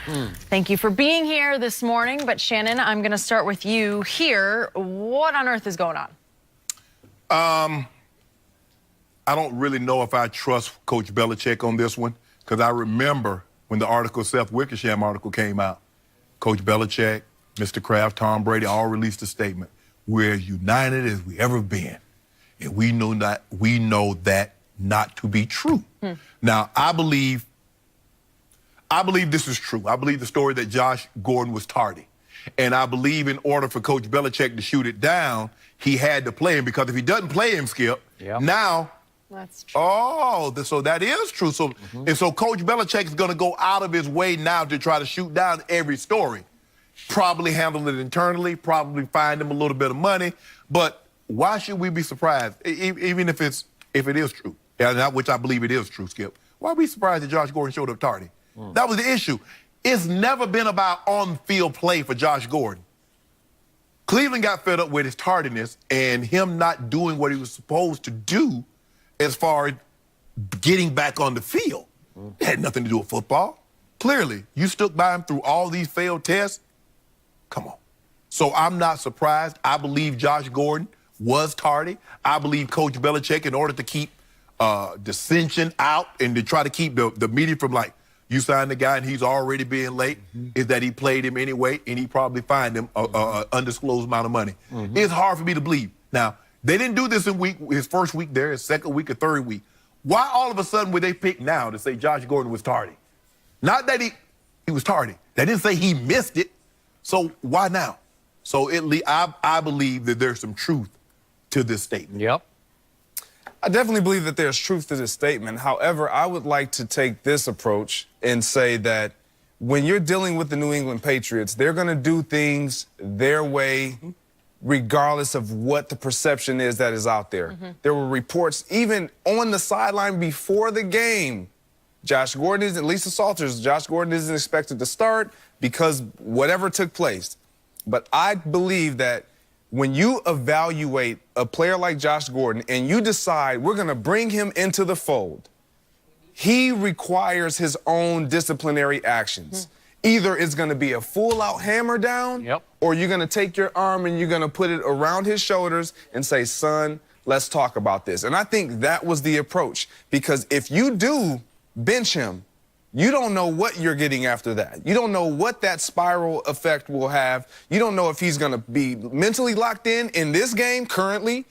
Thank you for being here this morning. But Shannon, I'm going to start with you here. What on earth is going on? I don't really know if I trust Coach Belichick on this one, because I remember when the Seth Wickersham article came out, Coach Belichick, Mr. Kraft, Tom Brady all released a statement. We're as united as we ever been. And we know that not to be true. Now, I believe this is true. I believe the story that Josh Gordon was tardy. And I believe in order for Coach Belichick to shoot it down, he had to play him, because if he doesn't play him, Skip, now... That's true. Oh, so that is true. So, and so Coach Belichick is going to go out of his way now to try to shoot down every story. Probably handle it internally, probably find him a little bit of money. But why should we be surprised, even if it is true, which I believe it is true, Skip? Why are we surprised that Josh Gordon showed up tardy? That was the issue. It's never been about on-field play for Josh Gordon. Cleveland got fed up with his tardiness and him not doing what he was supposed to do as far as getting back on the field. It had nothing to do with football. Clearly, you stuck by him through all these failed tests. Come on. So I'm not surprised. I believe Josh Gordon was tardy. I believe Coach Belichick, in order to keep dissension out and to try to keep the media from, like, you signed the guy and he's already being late, is that he played him anyway and he probably fined him an undisclosed amount of money. It's hard for me to believe. Now, they didn't do this in his first week there, his second week or third week. Why all of a sudden would they pick now to say Josh Gordon was tardy? Not that he was tardy. They didn't say he missed it. So why now? So I believe that there's some truth to this statement. Yep. I definitely believe that there's truth to this statement. However, I would like to take this approach and say that when you're dealing with the New England Patriots, they're going to do things their way, regardless of what the perception is that is out there. There were reports, even on the sideline before the game, Josh Gordon isn't, Lisa Salters, Josh Gordon isn't expected to start because whatever took place. But I believe that when you evaluate a player like Josh Gordon and you decide we're going to bring him into the fold, he requires his own disciplinary actions. Either it's going to be a full-out hammer down, or you're going to take your arm and you're going to put it around his shoulders and say, son, let's talk about this. And I think that was the approach, because if you do bench him, you don't know what you're getting after that. You don't know what that spiral effect will have. You don't know if he's going to be mentally locked in this game currently,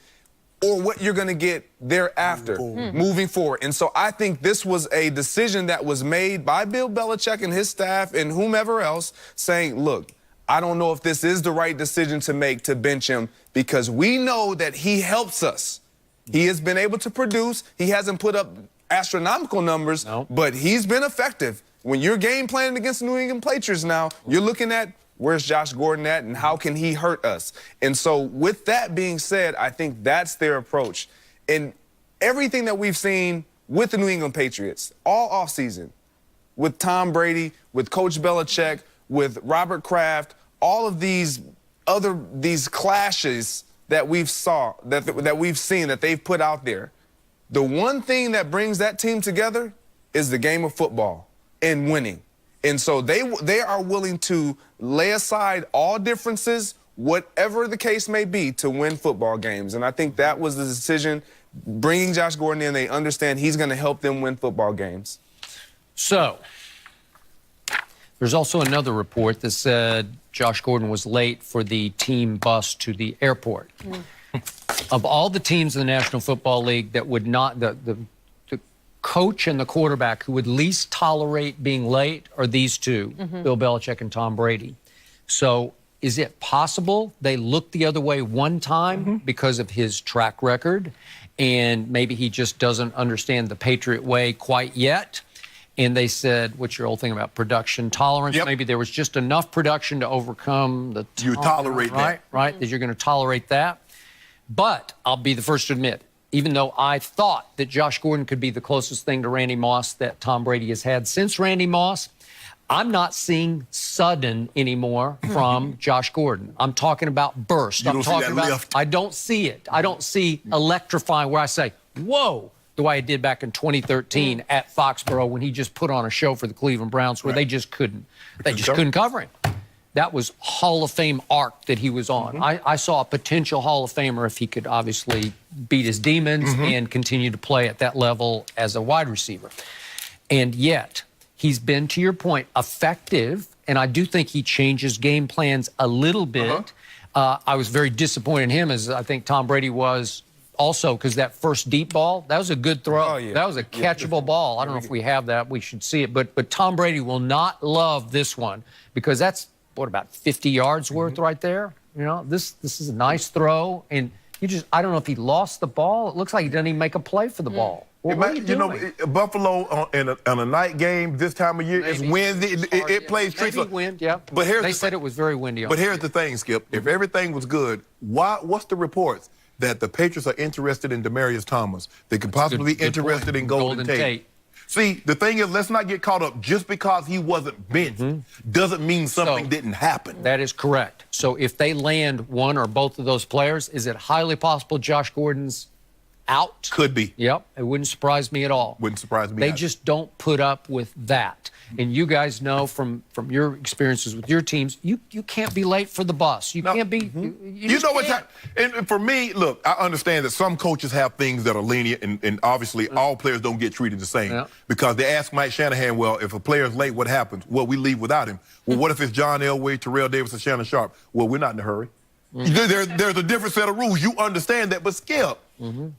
or what you're going to get thereafter, moving forward. And so I think this was a decision that was made by Bill Belichick and his staff and whomever else, saying, look, I don't know if this is the right decision to make to bench him, because we know that he helps us. He has been able to produce. He hasn't put up astronomical numbers, but he's been effective. When you're game planning against the New England Patriots now, you're looking at where's Josh Gordon at and how can he hurt us? And so with that being said, I think that's their approach. And everything that we've seen with the New England Patriots all offseason, with Tom Brady, with Coach Belichick, with Robert Kraft, all of these clashes that we've seen that they've put out there, the one thing that brings that team together is the game of football and winning. And so they are willing to lay aside all differences, whatever the case may be, to win football games. And I think that was the decision. Bringing Josh Gordon in, they understand he's going to help them win football games. So, there's also another report that said Josh Gordon was late for the team bus to the airport. Of all the teams in the National Football League that would not, the coach and the quarterback who would least tolerate being late are these two, Bill Belichick and Tom Brady. So is it possible they looked the other way one time because of his track record, and maybe he just doesn't understand the Patriot way quite yet? And they said, what's your old thing about production tolerance? Maybe there was just enough production to overcome the you tolerate that. Right, that you're going to tolerate that. But I'll be the first to admit, even though I thought that Josh Gordon could be the closest thing to Randy Moss that Tom Brady has had since Randy Moss, I'm not seeing sudden anymore from Josh Gordon. I'm talking about burst. I'm talking about lift. I don't see it. I don't see electrifying where I say, whoa, the way I did back in 2013 at Foxborough when he just put on a show for the Cleveland Browns where they just couldn't cover him. That was Hall of Fame arc that he was on. I saw a potential Hall of Famer if he could obviously beat his demons and continue to play at that level as a wide receiver. And yet, he's been, to your point, effective, and I do think he changes game plans a little bit. I was very disappointed in him, as I think Tom Brady was also, because that first deep ball, that was a good throw. That was a catchable ball. I don't know if we have that. We should see it. But Tom Brady will not love this one because that's, what, about 50 yards worth right there? You know, this is a nice throw. And I don't know if he lost the ball. It looks like he didn't even make a play for the ball. What are you doing? Buffalo on a night game this time of year, it's windy. It plays tricks. Maybe wind, yeah. But they said it was very windy. But here's the thing, Skip. If everything was good, what's the reports? That the Patriots are interested in Demaryius Thomas. They could possibly be interested in Golden Tate. See, the thing is, let's not get caught up. Just because he wasn't benched doesn't mean something didn't happen. That is correct. So if they land one or both of those players, is it highly possible Josh Gordon's out? Could be. Yep. It wouldn't surprise me at all. Wouldn't surprise me. They just don't put up with that. And you guys know from your experiences with your teams, you can't be late for the bus. You can't be. You know what's happening? And for me, look, I understand that some coaches have things that are lenient, and obviously all players don't get treated the same. Because they ask Mike Shanahan, well, if a player's late, what happens? Well, we leave without him. Well, what if it's John Elway, Terrell Davis, and Shannon Sharp? Well, we're not in a hurry. There's a different set of rules. You understand that, but Skip,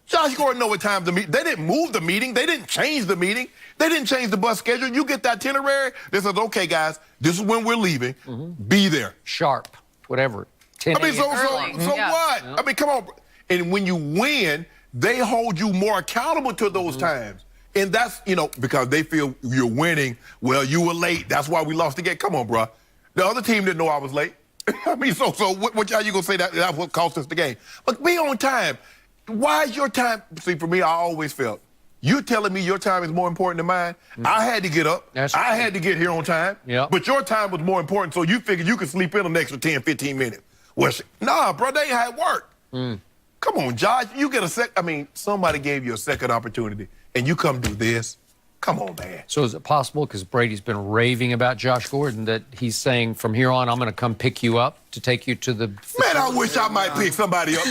Josh Gordon know what time to meet. They didn't move the meeting. They didn't change the meeting. They didn't change the bus schedule. You get that itinerary. They said, okay, guys, this is when we're leaving. Be there. Sharp, whatever. 10 I mean, so Yeah. what? I mean, come on. And when you win, they hold you more accountable to those times. And that's, because they feel you're winning. Well, you were late. That's why we lost the game. Come on, bro. The other team didn't know I was late. I mean, so what y'all you gonna say that's what cost us the game? But be on time. Why is your time? See, for me, I always felt you telling me your time is more important than mine. I had to get up. I had to get here on time. But your time was more important, so you figured you could sleep in an extra 10, 15 minutes. Well, nah, bro, they had work. Come on, Josh, you get somebody gave you a second opportunity, and you come do this. Come on, man. So is it possible, because Brady's been raving about Josh Gordon, that he's saying from here on, I'm going to come pick you up to take you to the... Man, I wish I might pick somebody up.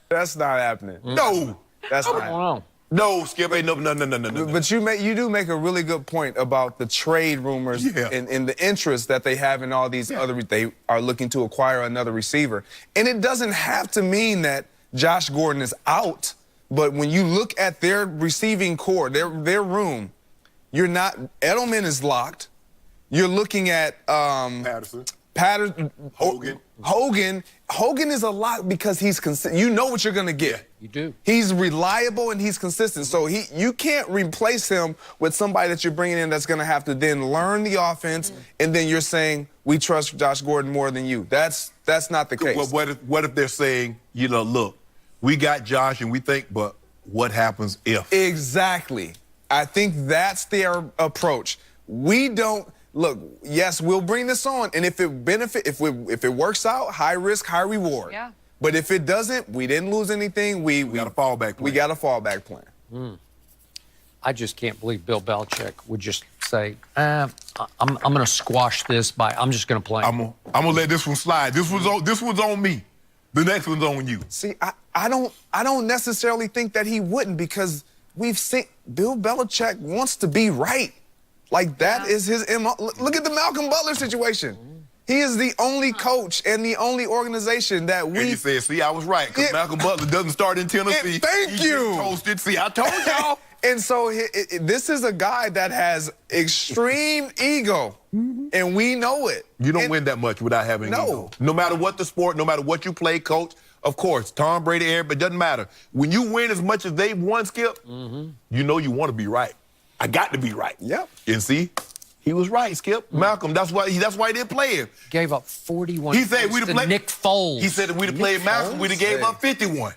That's not happening. No. That's not happening. No, Skip, ain't no. But you do make a really good point about the trade rumors and the interest that they have in all these other... They are looking to acquire another receiver. And it doesn't have to mean that Josh Gordon is out. But when you look at their receiving core, their room, you're not... Edelman is locked. You're looking at... Patterson. Hogan is a lock because he's consistent. You know what you're going to get. Yeah, you do. He's reliable and he's consistent. So you can't replace him with somebody that you're bringing in that's going to have to then learn the offense, and then you're saying, we trust Josh Gordon more than you. That's not the case. Well, what if they're saying, look, we got Josh and we think, but what happens if? Exactly. I think that's their approach. We don't... Look, yes, we'll bring this on, and if it works out, high risk, high reward. Yeah. But if it doesn't, we didn't lose anything. We got a fallback plan. We got a fallback plan. I just can't believe Bill Belichick would just say, I'm going to squash this I'm just going to play. I'm gonna let this one slide. This one's on me. The next one's on you. See, I don't necessarily think that he wouldn't, because we've seen Bill Belichick wants to be right. Like, that is his MO. Look at the Malcolm Butler situation. He is the only coach and the only organization that we... And you said, see, I was right, because Malcolm Butler doesn't start in Tennessee. Thank you. Toasted. See, I told y'all. And so this is a guy that has extreme ego, and we know it. You don't win that much without having ego. No matter what the sport, no matter what you play, coach, of course, Tom Brady, Aaron, but it doesn't matter. When you win as much as they've won, Skip, you know you want to be right. I got to be right. Yep. And see, he was right, Skip. Malcolm, that's why he didn't play him. Gave up 41 he said we'd have Nick Foles. He said if we'd have played Malcolm, we'd have gave up 51.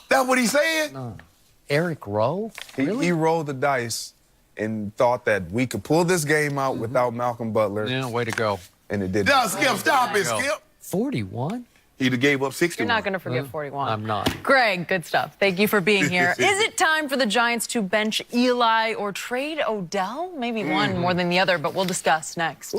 That's what he said. No. Eric Rowe? Really? He rolled the dice and thought that we could pull this game out without Malcolm Butler. Yeah, way to go. And it didn't. No, Skip, stop it, Skip. 41? He'd have gave up 60. You're not going to forget 41. I'm not. Greg, good stuff. Thank you for being here. Is it time for the Giants to bench Eli or trade Odell? Maybe one more than the other, but we'll discuss next.